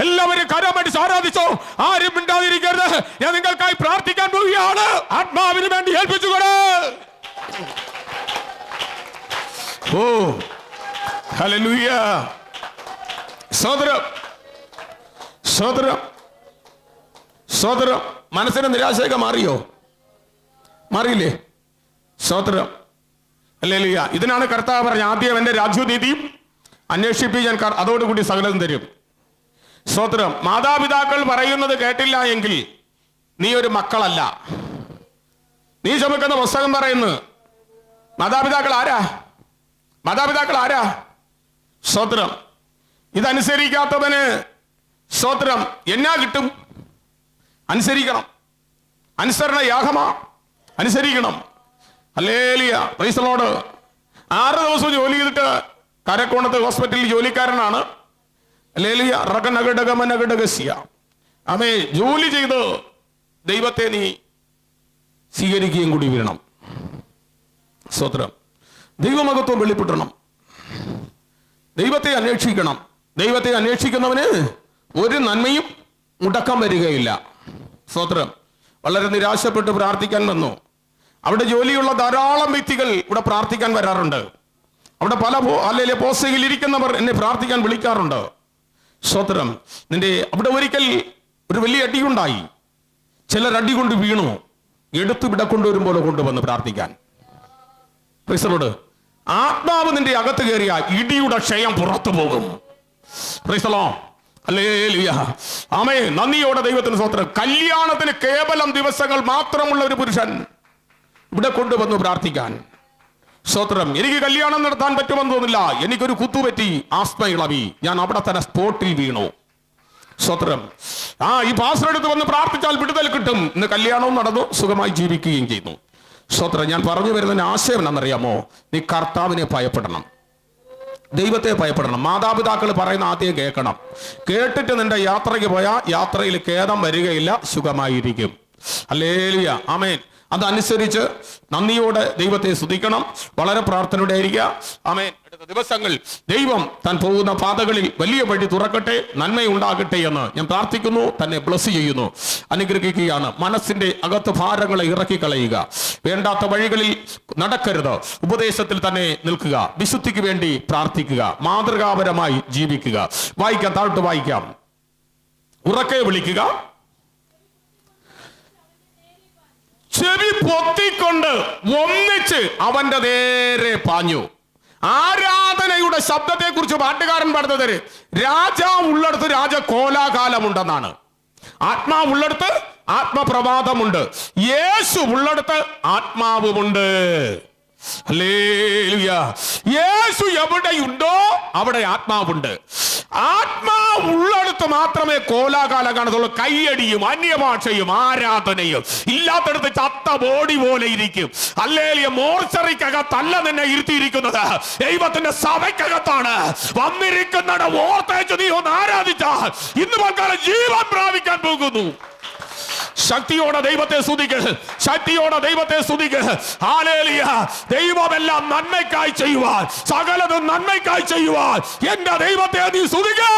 എല്ലാവരും കരമടിച്ച് ആരാധിച്ചോ. ആരും മിണ്ടാതിരിക്കരുത്. ഞാൻ നിങ്ങൾക്കായി പ്രാർത്ഥിക്കാൻ പോവുകയാണ്. ആത്മാവിന് വേണ്ടി ഏൽപ്പിച്ചുകൊടേ. ഓ ഹല്ലേലൂയ. സോദരം സോദരം സോദരം, മനസ്സിന് നിരാശയൊക്കെ മാറിയോ? മാറിയില്ലേ? സോദരം ഹല്ലേലൂയ. ഇതിനാണ് കർത്താവ് പറഞ്ഞ, ആദ്യം എന്റെ രാജ്യനീതിയും അന്വേഷിപ്പി, ഞാൻ അതോടുകൂടി സകലതും തരും. സ്തോത്രം. മാതാപിതാക്കൾ പറയുന്നത് കേട്ടില്ല എങ്കിൽ നീ ഒരു മക്കളല്ല. നീ ചുമക്കുന്ന പുസ്തകം പറയുന്നു മാതാപിതാക്കൾ ആരാ? മാതാപിതാക്കൾ ആരാ? സ്തോത്രം. ഇതനുസരിക്കാത്തവന് സ്തോത്രം എന്നാ കിട്ടും? അനുസരിക്കണം. അനുസരണ യാഗമാ, അനുസരിക്കണം. Hallelujah, praise the Lord. 6 ദിവസം ജോലി ചെയ്തിട്ട് കരക്കോണത്ത് ഹോസ്പിറ്റലിൽ ജോലിക്കാരനാണ്. ഹല്ലേലൂയ. റകനഗഡഗമനഗഡഗസ്യ. ആമേ. ജോലി ചെയ്ത് ദൈവത്തെ നീ സ്വീകരിക്കുകയും കൂടി വേണം. സ്തോത്രം. ദൈവമഹത്വം വെളിപ്പെടണം. ദൈവത്തെ അന്വേഷിക്കണം. ദൈവത്തെ അന്വേഷിക്കുന്നവന് ഒരു നന്മയും മുടക്കം വരികയില്ല. സ്തോത്രം. വളരെ നിരാശപ്പെട്ട് പ്രാർത്ഥിക്കാൻ വന്നു. അവിടെ ജോലിയുള്ള ധാരാളം വ്യക്തികൾ ഇവിടെ പ്രാർത്ഥിക്കാൻ വരാറുണ്ട്. അവിടെ പല അല്ലെങ്കിൽ പോസ്റ്റയിൽ ഇരിക്കുന്നവർ എന്നെ പ്രാർത്ഥിക്കാൻ വിളിക്കാറുണ്ട്. സ്തോത്രം. നിന്റെ അവിടെ ഒരിക്കൽ ഒരു വലിയ അടിയുണ്ടായി. ചിലർ അടി കൊണ്ട് വീണു. എടുത്ത് ഇവിടെ കൊണ്ടുവരുമ്പോൾ കൊണ്ടുവന്ന് പ്രാർത്ഥിക്കാൻ. Price the Lord. ആത്മാവ് നിന്റെ അകത്ത് കയറിയ ഇടിയുടെ ക്ഷയം പുറത്തു പോകും. Price the Lord. ഹല്ലേലൂയ. ആമേൻ. നന്ദിയോടെ ദൈവത്തിന് സ്തോത്രം. കല്യാണത്തിന് കേവലം ദിവസങ്ങൾ മാത്രമുള്ള ഒരു പുരുഷൻ ഇവിടെ കൊണ്ടുവന്നു പ്രാർത്ഥിക്കാൻ. സ്തോത്രം. എനിക്ക് കല്യാണം നടത്താൻ പറ്റുമെന്ന് തോന്നില്ല, എനിക്കൊരു കുത്തുപറ്റി, ആസ്മ ഇളവി, ഞാൻ അവിടെ തന്നെ സ്പോട്ടിൽ വീണു. സ്തോത്രം. ഈ പാസ്റ്റർ എടുത്ത് വന്ന് പ്രാർത്ഥിച്ചാൽ വിടുതൽ കിട്ടും. ഇന്ന് കല്യാണവും നടന്നു, സുഖമായി ജീവിക്കുകയും ചെയ്യുന്നു. സ്തോത്രം. ഞാൻ പറഞ്ഞു വരുന്നതിന് ആശയം എന്നറിയാമോ? നീ കർത്താവിനെ ഭയപ്പെടണം, ദൈവത്തെ ഭയപ്പെടണം. മാതാപിതാക്കൾ പറയുന്ന ആദ്യം കേൾക്കണം. കേട്ടിട്ട് നിന്റെ യാത്രയ്ക്ക് പോയാൽ യാത്രയിൽ ഖേദം വരികയില്ല, സുഖമായിരിക്കും. ഹല്ലേലൂയ. ആമേൻ. അതനുസരിച്ച് നന്ദിയോടെ ദൈവത്തെ സ്തുതിക്കണം. വളരെ പ്രാർത്ഥനയോടെ ആയിരിക്കുക. ആമേൻ. അടുത്ത ദിവസങ്ങൾ ദൈവം താൻ പോകുന്ന പാതകളിൽ വലിയ വഴി തുറക്കട്ടെ, നന്മയുണ്ടാകട്ടെ എന്ന് ഞാൻ പ്രാർത്ഥിക്കുന്നു. തന്നെ ബ്ലസ് ചെയ്യുന്നു, അനുഗ്രഹിക്കുകയാണ്. മനസ്സിന്റെ അകത്ത് ഭാരങ്ങളെ ഇറക്കി കളയുക. വേണ്ടാത്ത വഴികളിൽ നടക്കരുത്. ഉപദേശത്തിൽ തന്നെ നിൽക്കുക. വിശുദ്ധിക്ക് വേണ്ടി പ്രാർത്ഥിക്കുക. മാതൃകാപരമായി ജീവിക്കുക. വായിക്കാം, താഴോട്ട് വായിക്കാം. ഉറക്കെ വിളിക്കുക. ചെവി പൊത്തിക്കൊണ്ട് ഒന്നിച്ച് അവന്റെ നേരെ പാഞ്ഞു. ആരാധനയുടെ ശബ്ദത്തെ കുറിച്ച് പാട്ടുകാരൻ പറഞ്ഞത്, രാജാവ് ഉള്ളിടത്ത് രാജകോലാകാലമുണ്ടെന്നാണ്. ആത്മാവ് ഉള്ളിടത്ത് ആത്മപ്രവാദമുണ്ട്. യേശു ഉള്ളിടത്ത് ആത്മാവുമുണ്ട്. ഹല്ലേലൂയ. യേശു എവിടെയുണ്ടോ അവിടെ ആത്മാവുണ്ട്. ആത്മാവ് ഉള്ളിടത്ത് മാത്രമേ കോലാകാലം കാണത്തുള്ളൂ. കയ്യടിയും അന്യഭാഷയും ആരാധനയും ഇല്ലാത്തടത്ത് ചത്ത ബോഡി പോലെ ഇരിക്കും. ഹല്ലേലൂയ. മോർച്ചറിക്കകത്തല്ല നിന്നെ ഇരുത്തിയിരിക്കുന്നത്, ദൈവത്തിന്റെ സഭയ്ക്കകത്താണ്. വന്നിരിക്കുന്നിട ഓർത്തേച്ച് നീ ഒന്ന് ആരാധിച്ചാൽ ഇന്ന് പൽക്കാലം ജീവൻ പ്രാപിക്കാൻ പോകുന്നു. ശക്തിയോടെ ദൈവത്തെ സ്തുതിക്ക്, ശക്തിയോടെ ദൈവത്തെ സ്തുതിക്ക്. ഹല്ലേലൂയ. ദൈവമെല്ലാം നന്മയ്ക്കായി ചെയ്യുവാൻ, സകലതും നന്മയ്ക്കായി ചെയ്യുവാൻ എന്റെ ദൈവത്തെ നീ സ്തുതിക്ക്.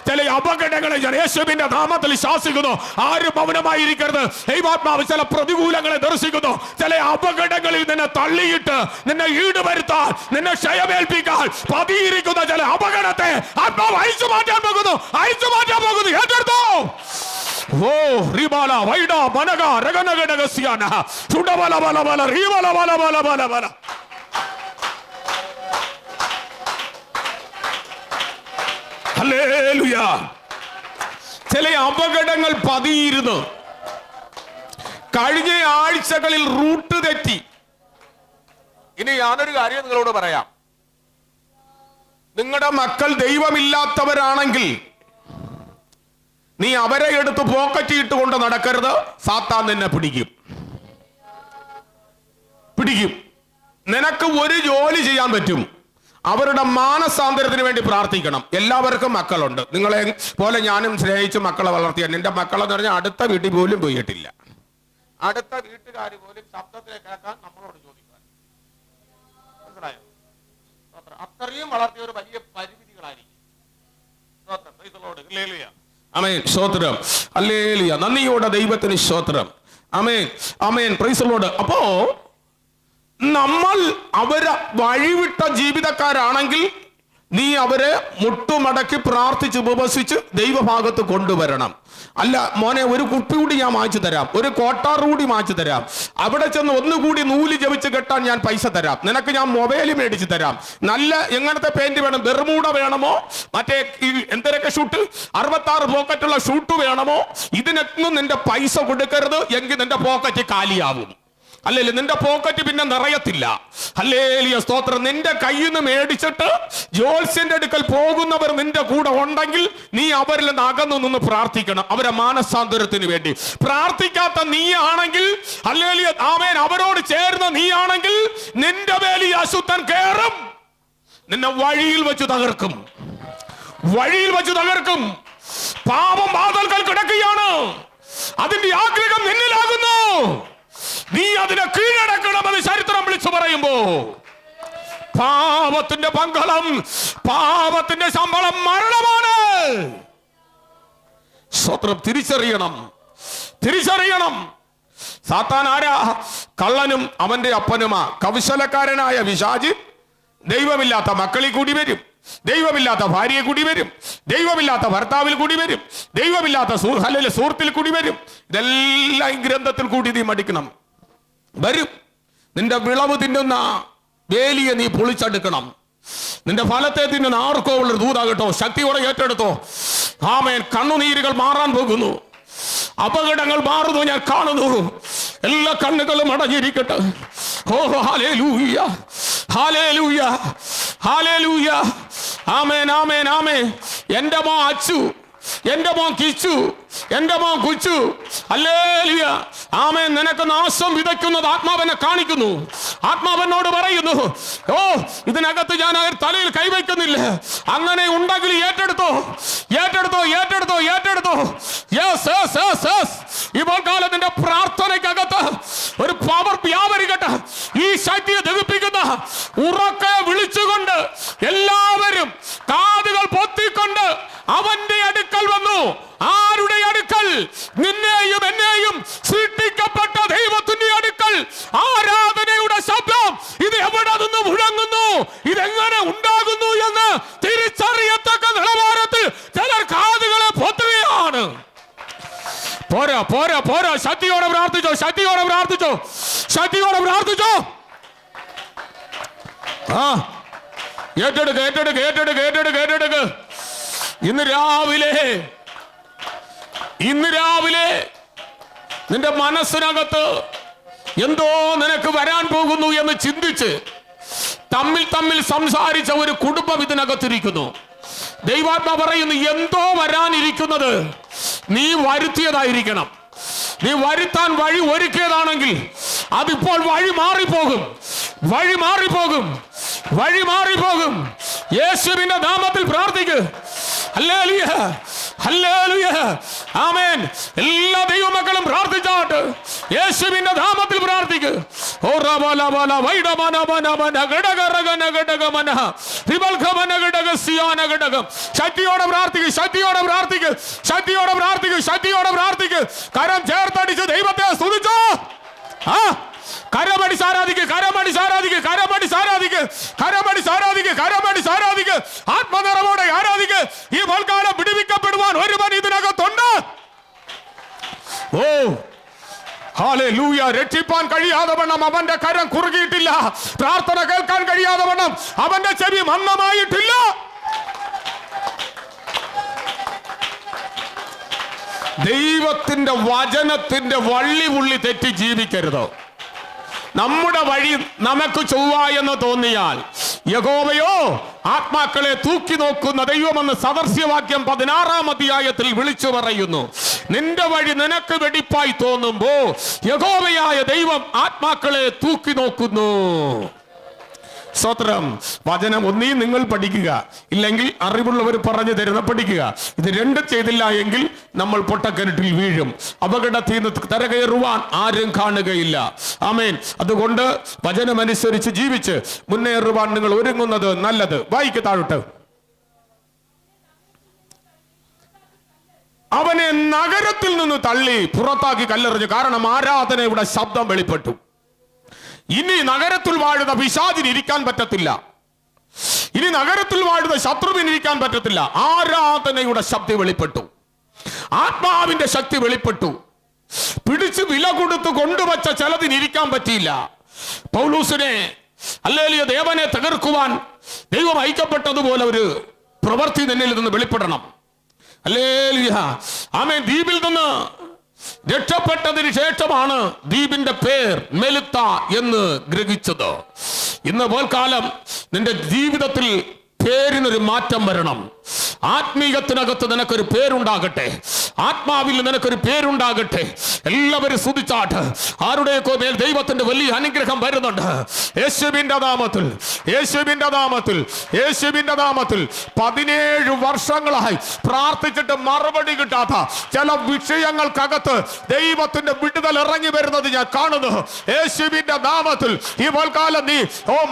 ചില അപകടങ്ങളെ യേശുവിന്റെ നാമത്തിൽ ശാസിക്കുന്നു. ആരും മൗനമായിരിക്കരുത്. ദൈവാത്മാവ് ചില പ്രതികൂലങ്ങളെ ദർശിക്കുന്നു. ചില അപകടങ്ങളിൽ നിന്നെ തള്ളിയിട്ട് നിന്നെ ഈടുവരുത്താൻ, നിന്നെ ക്ഷയമേൽപ്പിക്കാൻ പതിയിരിക്കുന്ന ചില അപകടത്തെ ആത്മാവ് അഴിച്ചു മാറ്റാൻ പോകുന്നു. ഏറ്റെടുത്തോ. ഓ റിബാല വൈഡ മനഗ രഗനഗഡഗസിയാന ചുടബല ബല ബല റിബല ബല ബല ബല ബല. ഹല്ലേലൂയ. ചില അപകടങ്ങൾ പതിയിരുന്നു. കഴിഞ്ഞ ആഴ്ചകളിൽ റൂട്ട് തെറ്റി. ഇനി ഞാനൊരു കാര്യം നിങ്ങളോട് പറയാം. നിങ്ങളുടെ മക്കൾ ദൈവമില്ലാത്തവരാണെങ്കിൽ നീ അവരെ എടുത്ത് പോക്കറ്റ് ഇട്ടുകൊണ്ട് നടക്കരുത്. സാത്താൻ നിന്നെ പിടിക്കും. നിനക്ക് ഒരു ജോലി ചെയ്യാൻ പറ്റും. അവരുടെ മാനസാന്തരത്തിന് വേണ്ടി പ്രാർത്ഥിക്കണം. എല്ലാവർക്കും മക്കളുണ്ട്. നിങ്ങളെ പോലെ ഞാനും സ്നേഹിച്ച് മക്കളെ വളർത്തിയ നിന്റെ മക്കളെന്ന് പറഞ്ഞാൽ അടുത്ത വീട്ടിൽ പോലും പോയിട്ടില്ല. അടുത്ത വീട്ടുകാർ പോലും ശബ്ദത്തിലെ കേൾക്കാൻ നമ്മളോട് ചോദിക്കാൻ. മനസ്സിലായോ? അത്രയും വളർത്തിയ ഒരു വലിയ പരിമിതികളായിരിക്കും. ആമേൻ. സ്തോത്രം. ഹല്ലേലൂയ. നന്ദിയോടെ ദൈവത്തിന് സ്തോത്രം. ആമേൻ. ആമേൻ. Praise the Lord. അപ്പോ നമ്മൾ അവരെ വഴിവിട്ട ജീവിതക്കാരാണെങ്കിൽ നീ അവരെ മുട്ടുമടക്കി പ്രാർത്ഥിച്ച് ഉപവസിച്ച് ദൈവഭാഗത്ത് കൊണ്ടുവരണം. അല്ല മോനെ, ഒരു കുപ്പി കൂടി ഞാൻ വാങ്ങിച്ചു തരാം, ഒരു കോട്ടാർ കൂടി വാങ്ങിച്ചു തരാം, അവിടെ ചെന്ന് ഒന്നുകൂടി നൂല് ജപിച്ച് കെട്ടാൻ ഞാൻ പൈസ തരാം, നിനക്ക് ഞാൻ മൊബൈൽ മേടിച്ചു തരാം, നല്ല എങ്ങനത്തെ പെയിന്റ് വേണം, ബെർമൂഡ വേണമോ, മറ്റേ എന്തൊക്കെ ഷൂട്ട് 66 പോക്കറ്റുള്ള ഷൂട്ട് വേണമോ, ഇതിനൊന്നും നിന്റെ പൈസ കൊടുക്കരുത്. എങ്കിൽ നിന്റെ പോക്കറ്റ് കാലിയാവും. അല്ലല്ലേ, നിന്റെ പോക്കറ്റ് പിന്നെ നിറയത്തില്ല. ഹല്ലേലൂയ. സ്തോത്രം. നിന്റെ കയ്യിൽ നിന്ന് മേടിച്ചിട്ട് ജോത്സ്യന്റെ അടുക്കൽ പോകുന്നവർ നിന്റെ കൂടെ ഉണ്ടെങ്കിൽ നീ അവരിൽ നിന്ന് അകന്നു നിന്ന് പ്രാർത്ഥിക്കണം. അവരെ മാനസാന്തരത്തിന് വേണ്ടി പ്രാർത്ഥിക്കാത്ത നീ ആണെങ്കിൽ, ഹല്ലേലൂയ, ആമേൻ, അവരോട് ചേർന്ന നീ ആണെങ്കിൽ നിന്റെ മേൽ ഈ അശുദ്ധൻ കേറും. നിന്നെ വഴിയിൽ വെച്ച് തകർക്കും. പാപം വാതിൽക്കൽ കിടക്കുകയാണ്. അതിന്റെ ആഗ്രഹം നിന്നിലാകുന്നു. നീ അതിനെ കീഴടക്കണമെന്ന് ചരിത്രം വിളിച്ചു പറയുമ്പോ പാപത്തിന്റെ പങ്കളം, പാപത്തിന്റെ ശമ്പളം മരണമാണ്. സ്വത്രം തിരിച്ചറിയണം. സാത്താൻ ആരാ? കള്ളനും അവന്റെ അപ്പനുമാ. കൗശലക്കാരനായ പിശാച് ദൈവമില്ലാത്ത മക്കളിൽ കൂടി വരും, ദൈവമില്ലാത്ത ഭാര്യയെ കൂടി വരും, ദൈവമില്ലാത്ത ഭർത്താവിൽ കൂടി വരും, ദൈവമില്ലാത്ത സുഹൃത്തിൽ കൂടി വരും. ഇതെല്ലാം ഈ ഗ്രന്ഥത്തിൽ കൂടി നീ മടിക്കണം. വരും. നിന്റെ വിളവ് തിന്നുന്ന വേലിയെ നീ പൊളിച്ചെടുക്കണം. നിന്റെ ഫലത്തെ തിന്നുന്ന ആർക്കോ ഉള്ളൊരു ദൂതാകട്ടോ, ശക്തിയോടെ ഏറ്റെടുത്തോ. ആമേൻ. കണ്ണുനീരുകൾ മാറാൻ പോകുന്നു. അപകടങ്ങൾ മാറുന്നു. ഞാൻ കാണുന്നു. എല്ലാ കണ്ണുകളും അടഞ്ഞിരിക്കട്ടെ. ഓ ഹല്ലേലൂയ, ഹല്ലേലൂയ, ഹല്ലേലൂയ. ആമേൻ, ആമേൻ, ആമേൻ. എൻ്റെ മോൻ അച്ചു, എൻ്റെ മോൻ കിച്ചു, എൻ്റെ മോൻ കുച്ചു. ഹല്ലേലൂയ. ആമേൻ. നിനക്ക് നാശം വിതയ്ക്കുന്നത് ആത്മാവനെ കാണിക്കുന്നു. ആത്മാവനോട് പറയുന്നു, ഓ ഇതിനകത്ത് ഞാൻ തലയിൽ കൈവയ്ക്കുന്നില്ല. അങ്ങനെ ഉണ്ടെങ്കിൽ ഏറ്റെടുത്തോ. ഇപ്പോൾ കാലത്തിന്റെ പ്രാർത്ഥനയ്ക്കകത്ത് ഒരു പവർ വ്യാപരിക്കട്ടെ. ഈ ശക്തിയെ ദഹിപ്പിക്കുന്ന ഉറക്കെ വിളിച്ചുകൊണ്ട് എല്ലാവരും കാതുകൾ പൊത്തിക്കൊണ്ട് അവന്റെ അടുക്കൽ വന്നു. ആരുടെ അടുക്കൽ? നിന്നെയും എന്നെയും സൃഷ്ടിക്കപ്പെട്ട ദൈവത്തിന്റെ അടുക്കൽ. ആരാധനയുടെ ശബ്ദം ഇത് എവിടെ നിന്ന് മുഴങ്ങുന്നു, ഇതെങ്ങനെ ഉണ്ടാകുന്നു എന്ന് തിരിച്ചറിയത്തക്ക നിലവാരത്തിൽ ചിലർ കാതുകളെ പൊത്തുകയാണ്. പോരാ. ശക്തിയോടെ പ്രാർത്ഥിച്ചോ. ഏറ്റെടുക്ക്. ഇന്ന് രാവിലെ നിന്റെ മനസ്സിനകത്ത് എന്തോ നിനക്ക് വരാൻ പോകുന്നു എന്ന് ചിന്തിച്ച് തമ്മിൽ സംസാരിച്ച ഒരു കുടുംബം ഇതിനകത്തിരിക്കുന്നു. ദൈവാത്മാ പറയുന്നു, എന്തോ വരാനിരിക്കുന്നത് നീ വരുത്തിയതായിരിക്കണം. നീ വരുത്താൻ വഴി ഒരുക്കിയതാണെങ്കിൽ അതിപ്പോൾ വഴി മാറിപ്പോകും. യേശുവിന്റെ നാമത്തിൽ പ്രാർത്ഥിക്ക്. ഹല്ലേലൂയ. ഹല്ലേലൂയ, ആമേൻ. എല്ലാ ദൈവമക്കളും പ്രാർത്ഥിച്ചാട്ട് യേശുവിന്റെ നാമത്തിൽ പ്രാർത്ഥിക്കുക. ശക്തിയോടെ പ്രാർത്ഥിക്കുക, ശക്തിയോടെ പ്രാർത്ഥിക്കുക, ശക്തിയോടെ പ്രാർത്ഥിക്കുക, ശക്തിയോടെ പ്രാർത്ഥിക്കുക. കരം ചേർത്തടിച്ച് ദൈവത്തെ സ്തുതിച്ചോ. കരമടി സാരാധിക്ക്, കരമടി സാരാധിക്ക്, കരമടി സാരാധിക്ക്, കരമടി സാരാധിക്ക്, കരമടി സാരാധിക്ക്. ആത്മനിറവോടെ ആരാധിക്ക്. ഈ വൽക്കാലം വിടുവിക്കപ്പെടുവാൻ ഒരുവൻ ഇതിനകത്തുണ്ട്. ഓ ഹല്ലേലൂയ. രക്ഷിപ്പാൻ കഴിയാതെ വണ്ണം അവന്റെ കരം കുറുകിയിട്ടില്ല. പ്രാർത്ഥന കേൾക്കാൻ കഴിയാതെ വണ്ണം അവന്റെ ചെവി മന്ദമായിട്ടില്ല. ദൈവത്തിന്റെ വചനത്തിന്റെ വള്ളി പുള്ളി തെറ്റി ജീവിക്കരുത്. നമ്മുടെ വഴി നമുക്ക് ചൊവ്വായെന്ന് തോന്നിയാൽ യഹോവയോ ആത്മാക്കളെ തൂക്കി നോക്കുന്ന ദൈവമെന്ന് സദൃശ്യവാക്യം 16-ാം അധ്യായത്തിൽ വിളിച്ചു പറയുന്നു. നിന്റെ വഴി നിനക്ക് വെടിപ്പായി തോന്നുമ്പോ യഹോവയായ ദൈവം ആത്മാക്കളെ തൂക്കി നോക്കുന്നു. സ്തോത്രം. വചനം ഒന്നീ നിങ്ങൾ പഠിക്കുക, ഇല്ലെങ്കിൽ അറിവുള്ളവർ പറഞ്ഞു തരുന്ന പഠിക്കുക. ഇത് രണ്ടും ചെയ്തില്ല എങ്കിൽ നമ്മൾ പൊട്ടക്കിണറ്റിൽ വീഴും. അപകടത്തിൽ നിന്ന് കരകയറുവാൻ ആരും കാണുകയില്ല. ആമേൻ. അതുകൊണ്ട് വചനമനുസരിച്ച് ജീവിച്ച് മുന്നേറുവാൻ നിങ്ങൾ ഒരുങ്ങുന്നത് നല്ലത്. വായിക്ക് താഴോട്ട്. അവനെ നഗരത്തിൽ നിന്ന് തള്ളി പുറത്താക്കി കല്ലെറിഞ്ഞു. കാരണം ആരാധനയുടെ ശബ്ദം വെളിപ്പെട്ടു. ഇനി നഗരത്തിൽ വാഴുന്ന പിശാചിന് ഇരിക്കാൻ പറ്റത്തില്ല. ഇനി നഗരത്തിൽ വാഴുന്ന ശത്രുവിന് ഇരിക്കാൻ പറ്റത്തില്ല. ആരാധനയുടെ ശക്തി വെളിപ്പെട്ടു, ആത്മാവിന്റെ ശക്തി വെളിപ്പെട്ടു. പിടിച്ച് വില കൊടുത്ത് കൊണ്ടുവച്ച ചിലതിന് ഇരിക്കാൻ പറ്റിയില്ല. പൗലൂസിനെ ഹല്ലേലൂയ ദേവനെ തകർക്കുവാൻ ദൈവം അയക്കപ്പെട്ടതുപോലെ ഒരു പ്രവൃത്തി നിന്നിൽ നിന്ന് വെളിപ്പെടണം. ഹല്ലേലൂയ, ആമേൻ. ദ്വീപിൽ നിന്ന് രക്ഷപ്പെട്ടതിന് ശേഷമാണ് ദ്വീപിന്റെ പേർ മെലുത്ത എന്ന് ഗ്രഹിച്ചത്. ഇന്ന് പോൽക്കാലം നിന്റെ ജീവിതത്തിൽ പേരിനൊരു മാറ്റം വരണം. ആത്മീയത്തിനകത്ത് നിനക്കൊരു പേരുണ്ടാകട്ടെ, ആത്മാവിൽ നിനക്കൊരു പേരുണ്ടാകട്ടെ. എല്ലാവരും സ്തുതിച്ചാട്ട്. ആരുടെയൊക്കെ മേൽ ദൈവത്തിന്റെ വലിയ അനുഗ്രഹം വരുന്നുണ്ട്. യേശുവിന്റെ നാമത്തിൽ, യേശുവിന്റെ നാമത്തിൽ, യേശുവിന്റെ നാമത്തിൽ. 17 വർഷങ്ങളായി പ്രാർത്ഥിച്ചിട്ട് മറുപടി കിട്ടാത്ത ചില വിഷയങ്ങൾക്കകത്ത് ദൈവത്തിന്റെ വിടുതൽ ഇറങ്ങി വരുന്നത് ഞാൻ കാണുന്നു. യേശുവിന്റെ നാമത്തിൽ ഈ പോൽക്കാലം നീ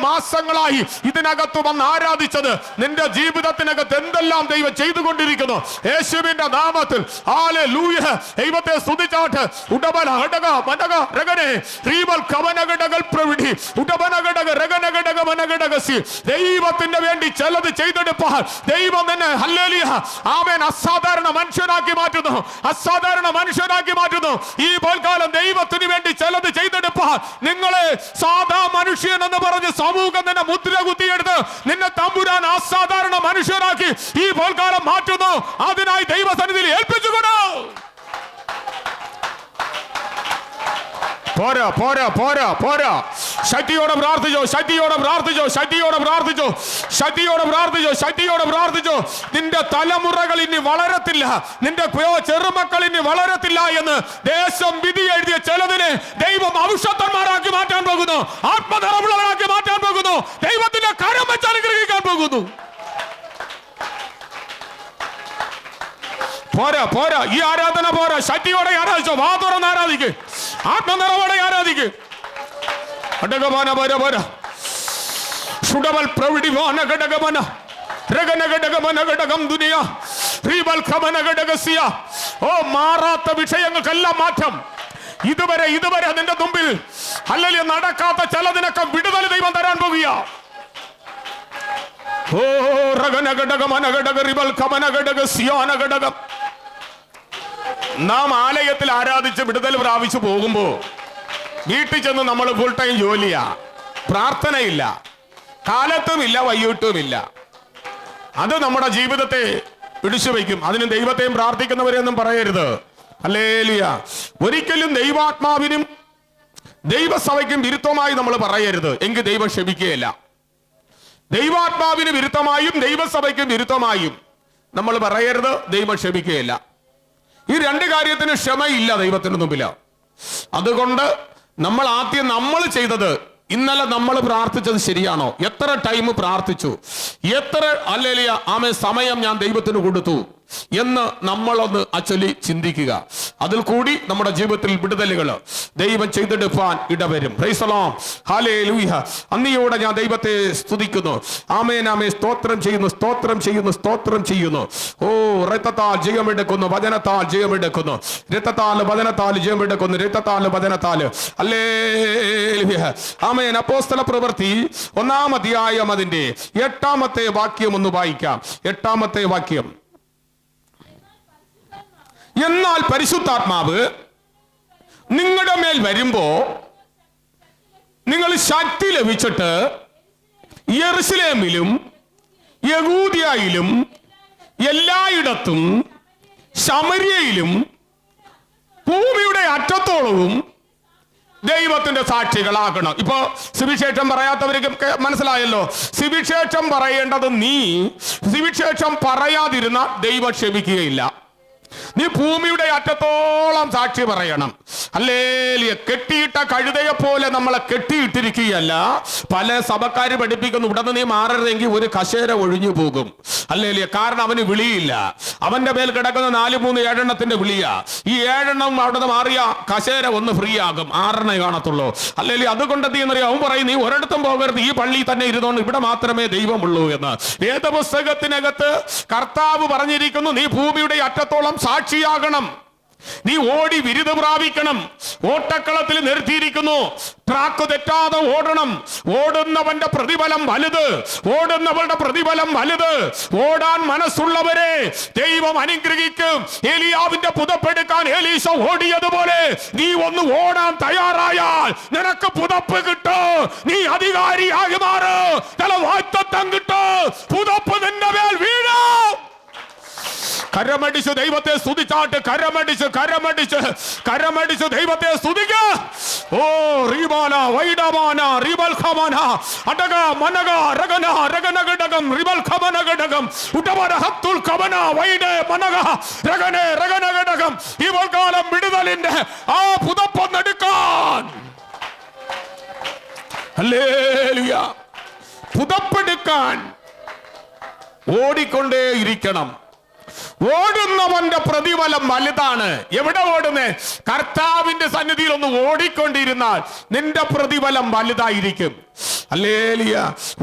മാസങ്ങളായി ഇതിനകത്ത് വന്ന് ആരാധിച്ചത് നിന്റെ ജീവിതത്തിനകത്ത് എന്തെല്ലാം ദൈവം ചെയ്തുകൊണ്ടിരിക്കുന്നു. യേശുവിന്റെ നാമത്തിൽ ഹല്ലേലൂയ. ദൈവത്തെ സ്തുതിച്ചാട്ട്. ഉടബല ഹടക മനക രഗനെ റീബൽ കവനഗടകൾ പ്രവിധി ഉടബനഗടക രഗനഗടക മനഗടകസി. ദൈവത്തിന്റെ വേണ്ടി ചിലത് ചെയ്തെടുപ്പാൻ ദൈവം തന്നെ ഹല്ലേലൂയ ആമേൻ അസാധാരണ മനുഷ്യനാക്കി മാറ്റുന്നു, അസാധാരണ മനുഷ്യനാക്കി മാറ്റുന്നു. ഈ പോൽക്കാലം ദൈവത്തിന് വേണ്ടി ചിലത് ചെയ്തെടുപ്പാൻ നിങ്ങളെ സാധാ മനുഷ്യൻ എന്ന് പറഞ്ഞ് സമൂഹം നിന്നെ മുദ്ര കുത്തിയെടുത്ത് നിന്നെ തമ്പുരാൻ അസാധാരണ മനുഷ്യനാക്കി ഈ പോൽക്കാലം മാറ്റുന്നു. അതിനായി ദൈവസന്നിധിയിൽ ഏൽപ്പിച്ചുകൊണ്ടു. പോരാ പോരാ പോരാ പോരാ. ശക്തിയോടെ പ്രാർത്ഥിച്ചോ, ശക്തിയോടെ പ്രാർത്ഥിച്ചോ, ശക്തിയോടെ പ്രാർത്ഥിച്ചോ, ശക്തിയോടെ പ്രാർത്ഥിച്ചോ, ശക്തിയോടെ പ്രാർത്ഥിച്ചോ. നിന്റെ തലമുറകൾ ഇനി വളരത്തില്ല, നിന്റെ ചെറുമക്കൾ ഇനി വളരത്തില്ല എന്ന് ദേശം വിധി എഴുതിയ ചിലതിനെ ദൈവം ഔഷധന്മാരാക്കി മാറ്റാൻ പോകുന്നു, ആത്മനിറവുള്ളവരാക്കി മാറ്റാൻ പോകുന്നു, ദൈവത്തിന്റെ കരം വെച്ച് അനുഗ്രഹിക്കാൻ പോകുന്നു. പോരാ പോരാ, ഈ ആരാധന പോരാ. ശക്തിയോടെ ആരാധിച്ചോ, വാ തുറന്ന് ആരാധിക്ക്, ആത്മനിറവോടെ ആരാധിക്ക്. മാറാത്ത വിഷയങ്ങൾക്കെല്ലാം മാറ്റം. ഇതുവരെ നിന്റെ മുമ്പിൽ അല്ലെങ്കിൽ നടക്കാത്ത ചിലതിനൊക്കെ വിടുതൽ ദൈവം തരാൻ പോകുക. ഓ നാം ആലയത്തിൽ ആരാധിച്ച് വിടുതൽ പ്രാപിച്ചു പോകുമ്പോ വീട്ടിൽ ചെന്ന് നമ്മൾ ഫുൾ ടൈം ജോലിയാ, പ്രാർത്ഥനയില്ല, കാലത്തുമില്ല വൈകിട്ടുമില്ല. അത് നമ്മുടെ ജീവിതത്തെ പിടിച്ചു വയ്ക്കും. അതിന് ദൈവത്തെയും പ്രാർത്ഥിക്കുന്നവരെയൊന്നും പറയരുത്. ഹല്ലേലൂയ. ഒരിക്കലും ദൈവാത്മാവിനും ദൈവസഭയ്ക്കും വിരുദ്ധമായി നമ്മൾ പറയരുത്, എങ്കിൽ ദൈവം ക്ഷമിക്കുകയില്ല. ദൈവാത്മാവിന് വിരുദ്ധമായും ദൈവസഭയ്ക്കും വിരുദ്ധമായും നമ്മൾ പറയരുത്, ദൈവം ക്ഷമിക്കുകയില്ല. ഈ രണ്ട് കാര്യത്തിന് ക്ഷമയില്ല ദൈവത്തിന് മുമ്പില്. അതുകൊണ്ട് നമ്മൾ ആദ്യം നമ്മൾ ചെയ്തത്, ഇന്നലെ നമ്മൾ പ്രാർത്ഥിച്ചത് ശരിയാണോ? എത്ര ടൈം പ്രാർത്ഥിച്ചു? എത്ര ഹല്ലേലൂയ ആമേൻ സമയം ഞാൻ ദൈവത്തിന് കൊടുത്തു? എന്ന് നമ്മളൊന്ന് അച്ചൊല്ലി ചിന്തിക്കുക. അതിൽ കൂടി നമ്മുടെ ജീവിതത്തിൽ വിടുതലുകൾ ദൈവം ചെയ്തെടുപ്പാൻ ഇടവരും. Praise the Lord, hallelujah. നന്ദിയോടെ ഞാൻ ദൈവത്തെ സ്തുതിക്കുന്നു. ആമേൻ ആമേൻ. സ്തോത്രം ചെയ്യുന്നു, സ്തോത്രം ചെയ്യുന്നു, സ്തോത്രം ചെയ്യുന്നു. ഓ, രക്തത്താൽ ജയമെടുക്കുന്നു, വചനത്താൽ ജയമെടുക്കുന്നു, രക്തത്താൽ വചനത്താൽ ജയമെടുക്കുന്നു, രക്തത്താൽ വചനത്താൽ. ഹല്ലേലൂയ. ആമേൻ. അപ്പോസ്തല പ്രവൃത്തി 1-ാം അധ്യായം അതിന്റെ 8-ാമത്തെ വാക്യം ഒന്ന് വായിക്കാം. 8-ാമത്തെ വാക്യം. എന്നാൽ പരിശുദ്ധാത്മാവ് നിങ്ങളുടെ മേൽ വരുമ്പോ നിങ്ങൾ ശക്തി ലഭിച്ചിട്ട് യെരുശലേമിലും യഹൂദിയയിലും എല്ലായിടത്തും ശമര്യയിലും ഭൂമിയുടെ അറ്റത്തോളവും ദൈവത്തിന്റെ സാക്ഷികളാകണം. ഇപ്പൊ സുവിശേഷം പറയാത്തവർക്ക് മനസ്സിലായല്ലോ. സുവിശേഷം പറയേണ്ടത് നീ. സുവിശേഷം പറയാതിരുന്ന ദൈവം ക്ഷമിക്കുകയില്ല. നീ ഭൂമിയുടെ അറ്റത്തോളം സാക്ഷി പറയണം. ഹല്ലേലൂയ. കെട്ടിയിട്ട കഴുതയെ പോലെ നമ്മളെ കെട്ടിയിട്ടിരിക്കുകയല്ല. പല സഭക്കാര് പഠിപ്പിക്കുന്നു, ഇവിടെ നിന്ന് നീ മാറരുതെങ്കിൽ ഒരു കശേര ഒഴിഞ്ഞു പോകും. ഹല്ലേലൂയ. കാരണം അവന് വിളിയില്ല. അവന്റെ മേൽ കിടക്കുന്ന 4-3 7 വിളിയാ. ഈ 7 അവിടെ നിന്ന് മാറിയ കശേര ഒന്ന് ഫ്രീ ആകും. 6 കാണത്തുള്ളൂ. ഹല്ലേലൂയ. അതുകൊണ്ട് എന്ത് ചെയ്യുന്നറിയാം, അവൻ പറയും നീ ഒരിടത്തും പോകരുത്, ഈ പള്ളി തന്നെ ഇരുന്നോണ്ട് ഇവിടെ മാത്രമേ ദൈവമുള്ളൂ എന്ന്. വേദപുസ്തകത്തിനകത്ത് കർത്താവ് പറഞ്ഞിരിക്കുന്നു, നീ ഭൂമിയുടെ അറ്റത്തോളം സാക്ഷിയാകണം. നീ ഓടി വിരുദ പ്രാപിക്കണം. ഓട്ടക്കളത്തിൽ നിർത്തിയിരിക്കുന്നു. ട്രാക്ക് തെറ്റാതെ ഓടണം. ഓടുന്നവന്റെ പ്രതിഫലം വലുത്. ഓടുന്നവരുടെ പ്രതിഫലം വലുത്. ഓടാൻ മനസ്സുള്ളവരെ ദൈവം അനുഗ്രഹിക്കും. ഏലിയാവിന്റെ പുതപ്പെടുക്കാൻ എലീശ ഓടിയതുപോലെ നീ ഒന്ന് ഓടാൻ തയ്യാറായാൽ നിനക്ക് പുതപ്പ് കിട്ടും. നീ അധികാരിയായി മാറ്. ചില വാഗ്ദത്തം കിട്ടും. പുതപ്പ് നിന്റെ മേൽ വീഴും. കരമടിച്ചു ദൈവത്തെ സ്തുതിച്ചാട്ട്. കരമടിച്ച് കരമടിച്ച് കരമടിച്ച് ദൈവത്തെ സ്തുതിക്ക. ഓ റീബാന വൈഡമാന റിബൽ ഖമന അടക മനക രഗന രഗനഗടകം റിബൽ ഖമനഗടകം ഉടവര ഹത്തുൽ ഖമന വൈഡ മനക രഗനെ രഗനഗടകം. ഈ കാലം വിടുതലിന്റെ ആ പുതപ്പൊന്നെടുക്കാൻ. ഹല്ലേലൂയ. പുതപ്പെടുക്കാൻ ഓടിക്കൊണ്ടേ ഇരിക്കണം. ഓടുന്നവന്റെ പ്രതിഫലം വലുതാണ്. എവിടെ ഓടുന്നേ? കർത്താവിന്റെ സന്നിധിയിൽ ഒന്ന് ഓടിക്കൊണ്ടിരുന്നാൽ നിന്റെ പ്രതിഫലം വലുതായിരിക്കും. ഹല്ലേലൂയ.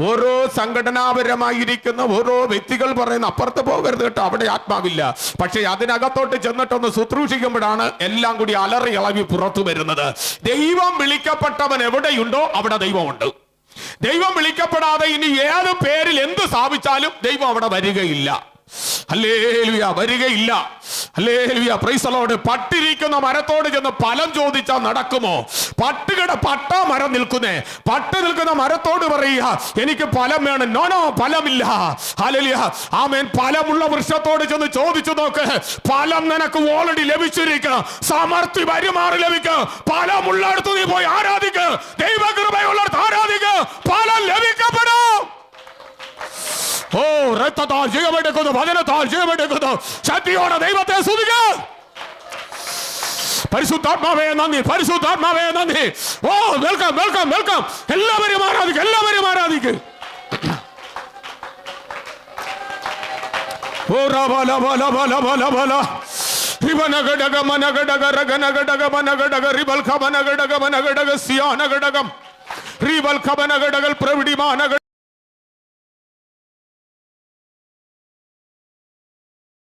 ഓരോ സംഘടനാപരമായിരിക്കുന്ന ഓരോ വ്യക്തികൾ പറയുന്ന അപ്പുറത്ത് പോകരുത് കേട്ടോ, അവിടെ ആത്മാവില്ല. പക്ഷെ അതിനകത്തോട്ട് ചെന്നിട്ടൊന്ന് ശുശ്രൂഷിക്കുമ്പോഴാണ് എല്ലാം കൂടി അലറി ഇളവി പുറത്തു വരുന്നത്. ദൈവം വിളിക്കപ്പെട്ടവൻ എവിടെയുണ്ടോ അവിടെ ദൈവമുണ്ട്. ദൈവം വിളിക്കപ്പെടാതെ ഇനി ഏത് പേരിൽ എന്ത് സ്ഥാപിച്ചാലും ദൈവം അവിടെ വരികയില്ല. ഹല്ലേലൂയ. വരികയില്ല. ഹല്ലേലൂയ. Praise the Lord. പട്ടിരിക്കുന്ന മരത്തോട് ചെന്ന് ഫലം ചോദിച്ചാൽ നടക്കുമോ? പട്ട മരം നിൽക്കുന്നേ. പട്ട് നിൽക്കുന്ന മരത്തോട് പറയുക എനിക്ക് ഫലം വേണം. നോ ഫലമില്ല. ഹല്ലേലൂയ. ആമേൻ. ഫലമുള്ള വൃക്ഷത്തോട് ചെന്ന് ചോദിച്ചു നോക്ക്. ഫലം നിനക്ക് ഓൾറെഡി ലഭിച്ചിരിക്കുക. സമൃദ്ധി വരുമാറി ലഭിക്കുക. ഫലമുള്ളിടത്ത് നീ പോയി ആരാധിക്കുക. ദൈവകൃപയുള്ളിടത്ത് ആരാധിക്കുക. ഫലം ലഭിക്കപ്പെടും. ഓ, രക്തത്താൽ ജയമെടുക്കുന്നു, വചനത്താൽ ജയമെടുക്കുന്നു. ശക്തിയോടെ ദൈവത്തെ സ്തുതിക്കുക. പരിശുദ്ധാത്മാവേ നന്ദി, പരിശുദ്ധാത്മാവേ നന്ദി. ഓ, വെൽക്കം വെൽക്കം വെൽക്കം. എല്ലാവരും ആരാധിക്കും, എല്ലാവരും ആരാധിക്കും. ഓ റബല ബല ബല ബല ബല റിബനഗടക മനഗടക രഗനഗടക മനഗടക റിബൽ ഖബനഗടക മനഗടക സിയാനഗടകം റിബൽ ഖബനഗടകൾ പ്രവിഡിമാനഗ